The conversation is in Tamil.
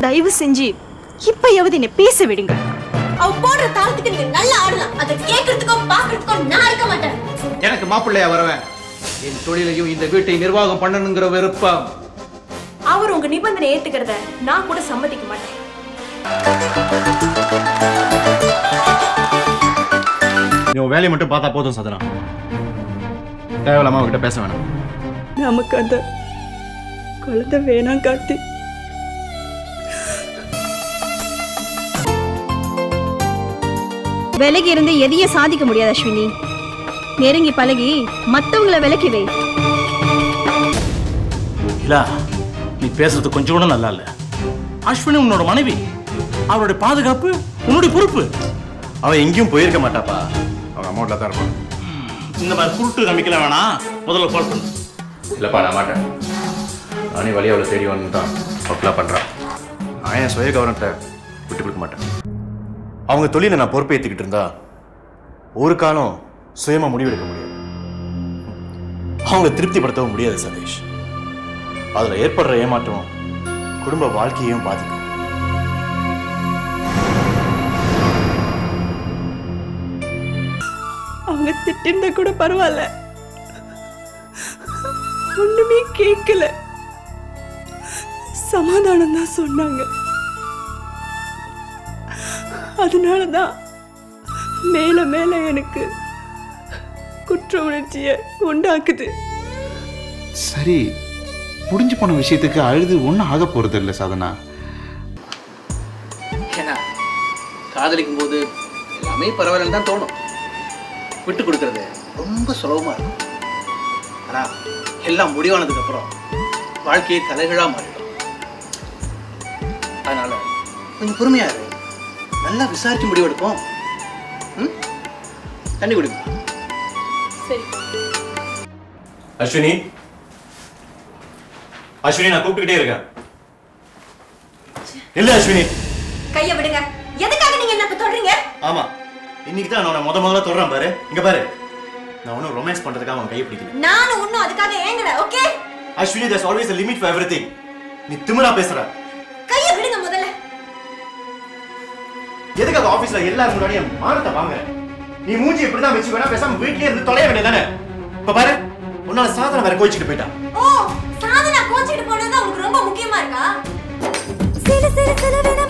தயவு செஞ்சு இப்பயாவது என்ன பேச விடுங்க. அவ போடுற தாளத்துக்கு நீங்க நல்லா ஆடலாம். அதை கேட்கறதுக்கோ பாக்குறதுக்கோ நான் இருக்க மாட்டேன். எனக்கு மாப்பிள்ளையா வரவேன். என் தொழிலையும் இந்த வீட்டை நிர்வாகம் பண்ணணுங்கிற விருப்பம். அவர் உங்க நிபந்தனை ஏத்துக்கிறத நான் கூட சம்மதிக்க மாட்டேன். நீ உன் வேலையை மட்டும் பார்த்தா போதும் சதனா. தேவையில்லாம அவகிட்ட பேச வேணாம். நமக்கு அந்த குழந்தை வேணாம் கார்த்தி. விலகி இருந்து எதையும் சாதிக்க முடியாது அஸ்வினி. நெருங்கி பழகி மத்தவங்களை விலக்கி வை. இல்ல நீ பேசுறது கொஞ்சம் கூட நல்லா இல்ல. அஸ்வினி உன்னோட மனைவி, அவருடைய பாதுகாப்பு உன்னுடைய பொறுப்பு. அவன் எங்கேயும் போயிருக்க மாட்டாப்பா. அவன் அமௌண்ட்ல தான் இருப்பான். இந்த மாதிரி குருட்டு நம்பிக்கல வேணாம், முதல்ல கால் பண்ணு. இல்லப்பா நான் மாட்டேன். நானே வழி அவளை தேடி வந்து தான் ஒர்க்லாம் பண்றான். நான் என் சுய கவனத்தை விட்டு கொடுக்க மாட்டேன். அவங்க தொழிலை நான் பொறுப்பேற்றுக்கிட்டு இருந்தா ஒரு காலம் சுயமா முடிவெடுக்க முடியாது. அவங்களை திருப்திப்படுத்தவும் முடியாது சதீஷ். அதுல ஏற்படுற ஏமாற்றம் குடும்ப வாழ்க்கையையும் பாதிக்கும். அவங்க திட்டிருந்தா கூட பரவாயில்ல, ஒண்ணுமே கேட்கல, சமாதானம் தான் சொன்னாங்க. அதனாலதான் மேல மேல எனக்கு குற்ற உணர்ச்சிய உண்டாக்குது. சரி, முடிஞ்சு போன விஷயத்துக்கு அழுது ஒன்றும் ஆக போறது இல்லை சாதனா. ஏன்னா காதலிக்கும் போது எல்லாமே பரவாயில்லன்னு தான் தோணும். விட்டு கொடுக்கறது ரொம்ப சுலபமா இருக்கும். ஆனா எல்லாம் முடிவானதுக்கு அப்புறம் வாழ்க்கையை தலைகீழா மாறிடும். அதனால கொஞ்சம் பொறுமையா இரு. நல்லா விசாரிச்சு முடிவெடுப்போம். தண்ணி குடிப்பா. சரி அஸ்வினி, அஸ்வினி நான் கூப்பிட்டுக்கிட்டே இருக்கேன். இல்ல அஸ்வினி, கைய விடுங்க. எதுக்காக நீங்க என்ன தொடறீங்க? ஆமா இன்னைக்கு தான் நான் முதல்ல தொடறேன் பாரு. இங்க பாரு, நான் ஒன்னும் ரொமான்ஸ் பண்றதுக்காக அவன் கையை பிடிக்கல. நானும் ஒன்னும் அதுக்காக ஏங்கல. Okay Ashwini, there's always a limit for everything. நீ திமிரா பேசுற. கைய விடுங்க முதல்ல. எதுக்காக ஆபீஸ்ல எல்லாரும் முன்னாடியும் மானத்தை வாங்க? நீ மூஞ்சி இப்படிதான் வச்சு வேணா பேசாம வீட்லயே இருந்து தொலைய வேண்டியதானே? இப்ப பாரு, உன்னால சாதனை வேற கோச்சிட்டு போயிட்டான். ஓ, சாதனை கோச்சிட்டு போனது உங்களுக்கு ரொம்ப முக்கியமா இருக்கா? சில சில சில வேணா